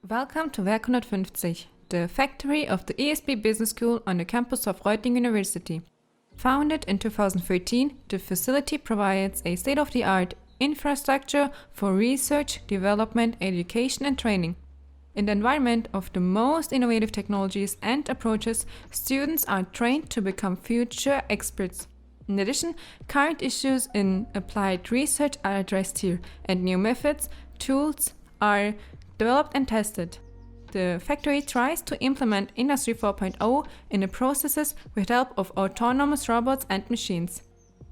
Welcome to Werk150, the factory of the ESB Business School on the campus of Reutlingen University. Founded in 2013, the facility provides a state-of-the-art infrastructure for research, development, education and training. In the environment of the most innovative technologies and approaches, students are trained to become future experts. In addition, current issues in applied research are addressed here, and new methods, tools are developed and tested. The factory tries to implement Industry 4.0 in the processes with help of autonomous robots and machines.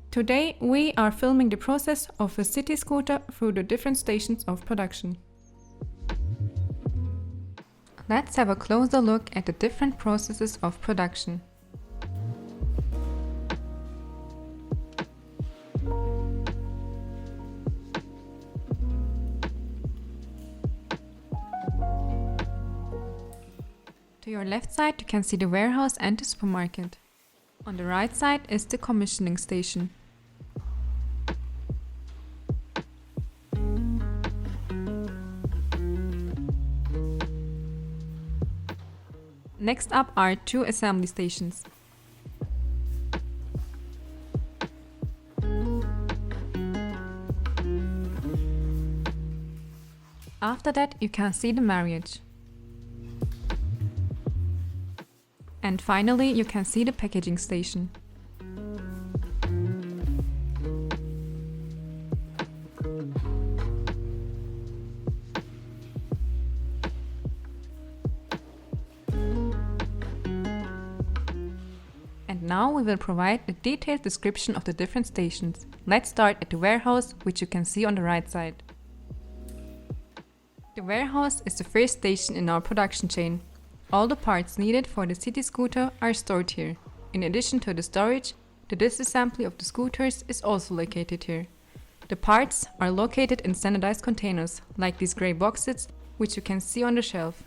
Today, we are filming the process of a city scooter through the different stations of production. Let's have a closer look at the different processes of production. To your left side, you can see the warehouse and the supermarket. On the right side is the commissioning station. Next up are two assembly stations. After that, you can see the marriage. And finally, you can see the packaging station. And now we will provide a detailed description of the different stations. Let's start at the warehouse, which you can see on the right side. The warehouse is the first station in our production chain. All the parts needed for the city scooter are stored here. In addition to the storage, the disassembly of the scooters is also located here. The parts are located in standardized containers, like these grey boxes, which you can see on the shelf.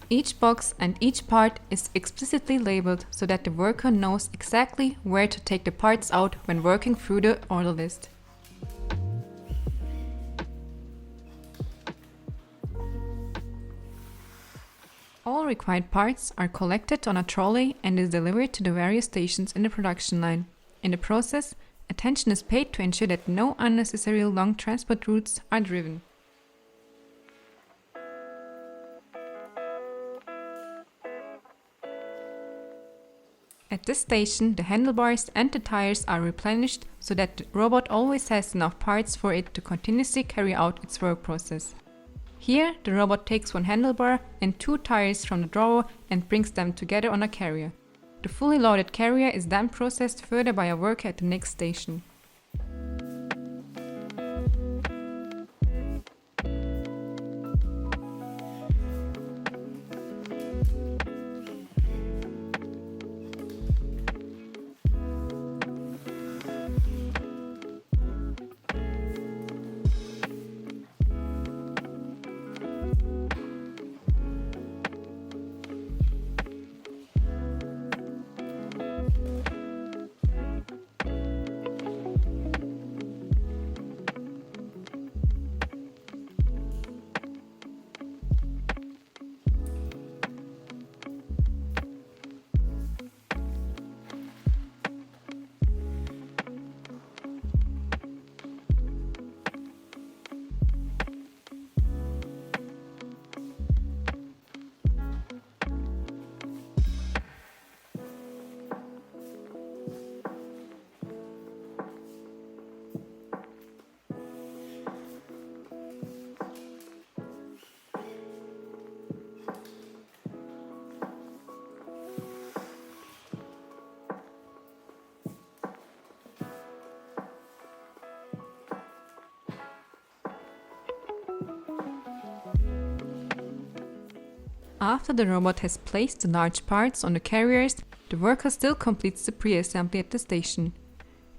Each box and each part is explicitly labeled so that the worker knows exactly where to take the parts out when working through the order list. All required parts are collected on a trolley and is delivered to the various stations in the production line. In the process, attention is paid to ensure that no unnecessary long transport routes are driven. At this station, the handlebars and the tires are replenished so that the robot always has enough parts for it to continuously carry out its work process. Here, the robot takes one handlebar and two tires from the drawer and brings them together on a carrier. The fully loaded carrier is then processed further by a worker at the next station. After the robot has placed the large parts on the carriers, the worker still completes the pre-assembly at the station.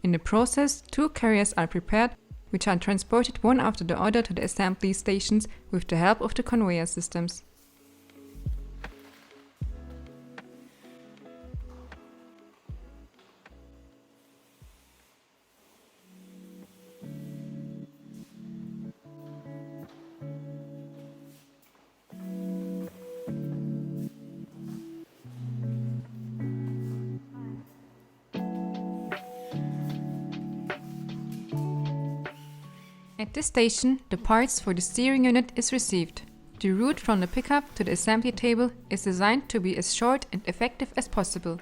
In the process, two carriers are prepared, which are transported one after the other to the assembly stations with the help of the conveyor systems. At this station, the parts for the steering unit is received. The route from the pickup to the assembly table is designed to be as short and effective as possible.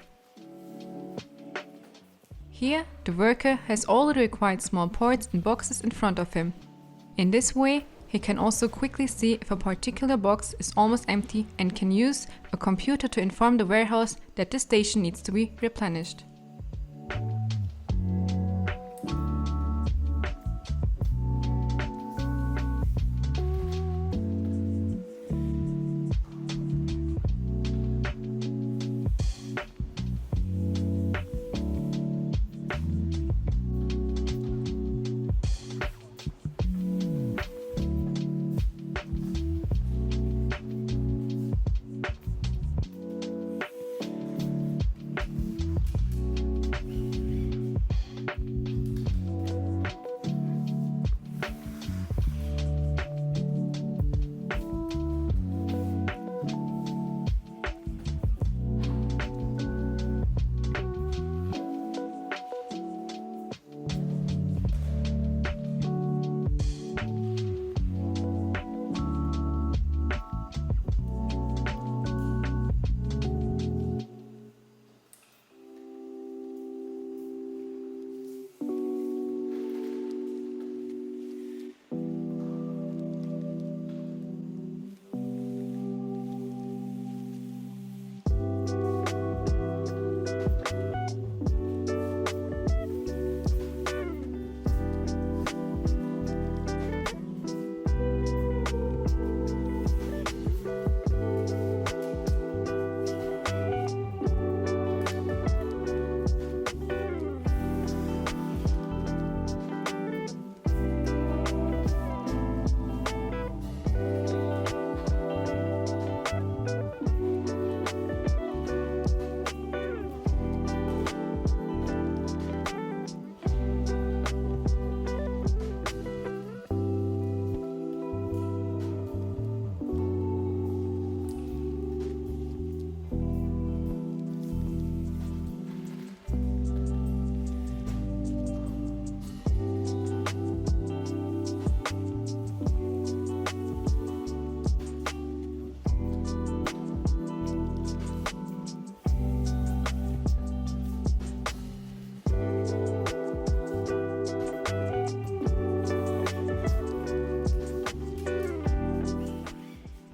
Here, the worker has all the required small ports and boxes in front of him. In this way, he can also quickly see if a particular box is almost empty and can use a computer to inform the warehouse that the station needs to be replenished.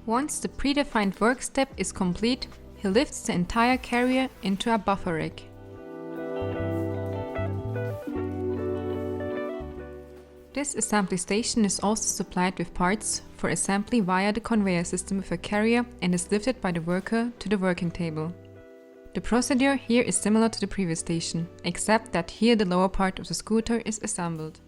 Once the predefined work step is complete, he lifts the entire carrier into a buffer rack. This assembly station is also supplied with parts for assembly via the conveyor system with a carrier and is lifted by the worker to the working table. The procedure here is similar to the previous station, except that here the lower part of the scooter is assembled.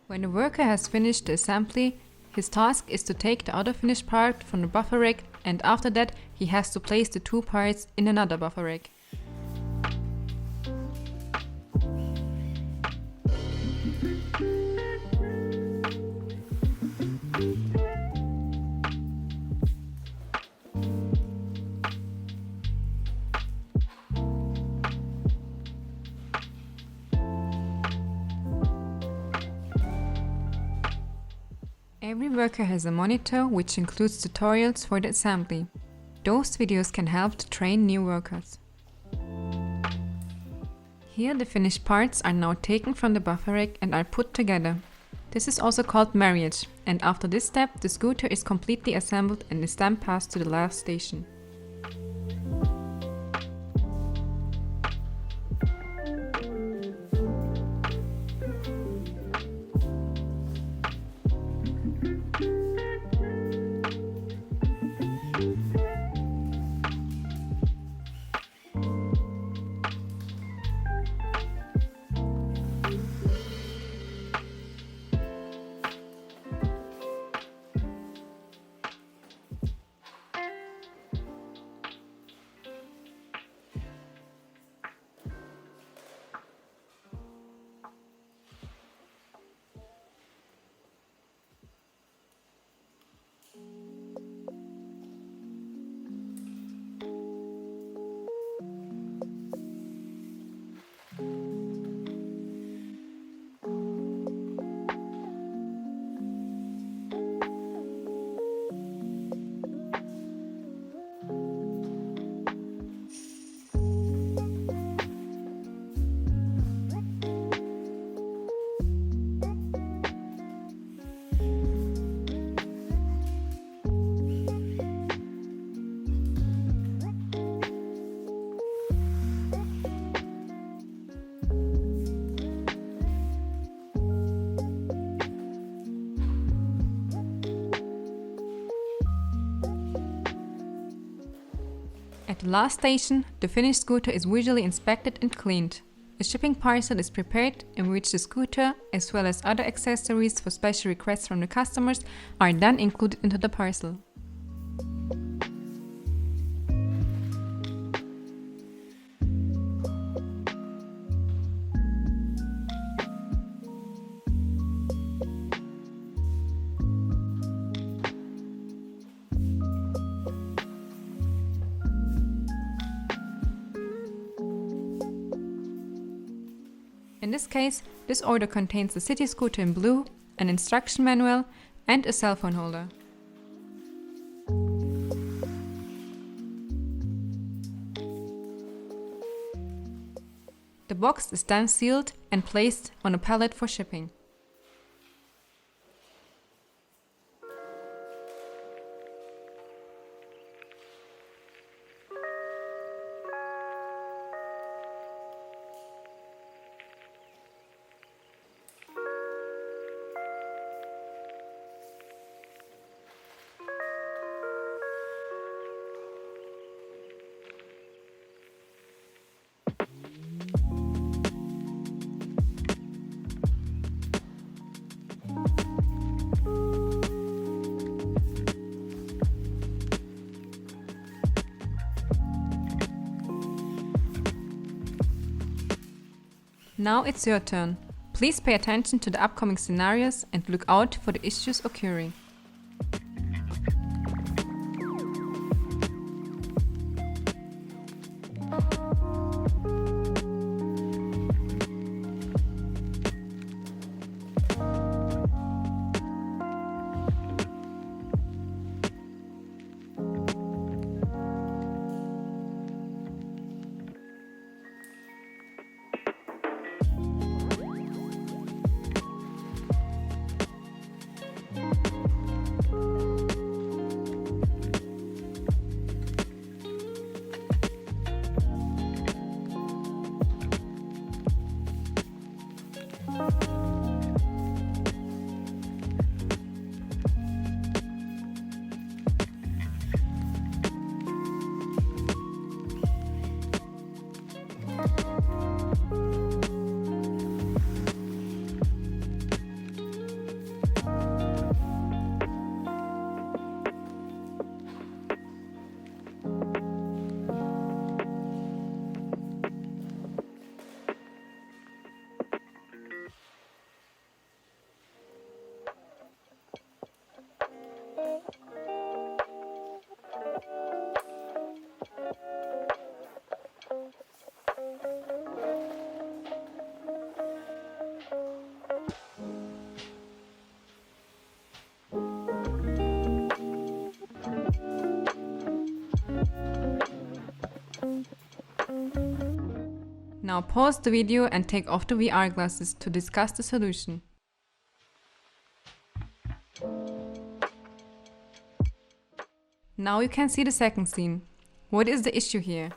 When the worker has finished the assembly, his task is to take the other finished part from the buffer rack, and after that he has to place the two parts in another buffer rack. Every worker has a monitor which includes tutorials for the assembly. Those videos can help to train new workers. Here the finished parts are now taken from the buffer rack and are put together. This is also called marriage, and after this step the scooter is completely assembled and is then passed to the last station. At the last station, the finished scooter is visually inspected and cleaned. A shipping parcel is prepared in which the scooter, as well as other accessories for special requests from the customers, are then included into the parcel. In this case, this order contains the city scooter in blue, an instruction manual, and a cell phone holder. The box is then sealed and placed on a pallet for shipping. Now it's your turn. Please pay attention to the upcoming scenarios and look out for the issues occurring. Now pause the video and take off the VR glasses to discuss the solution. Now you can see the second scene. What is the issue here?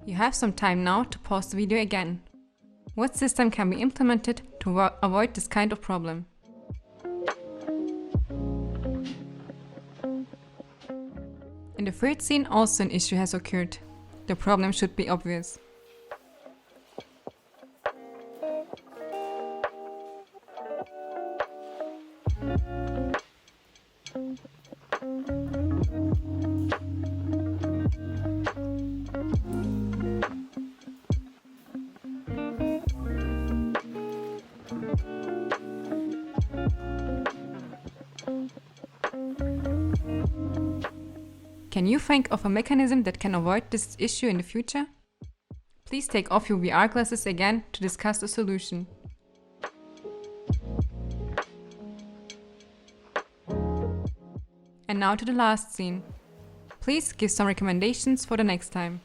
You have some time now to pause the video again. What system can be implemented to avoid this kind of problem? In the third scene also an issue has occurred. The problem should be obvious. Can you think of a mechanism that can avoid this issue in the future? Please take off your VR glasses again to discuss the solution. And now to the last scene. Please give some recommendations for the next time.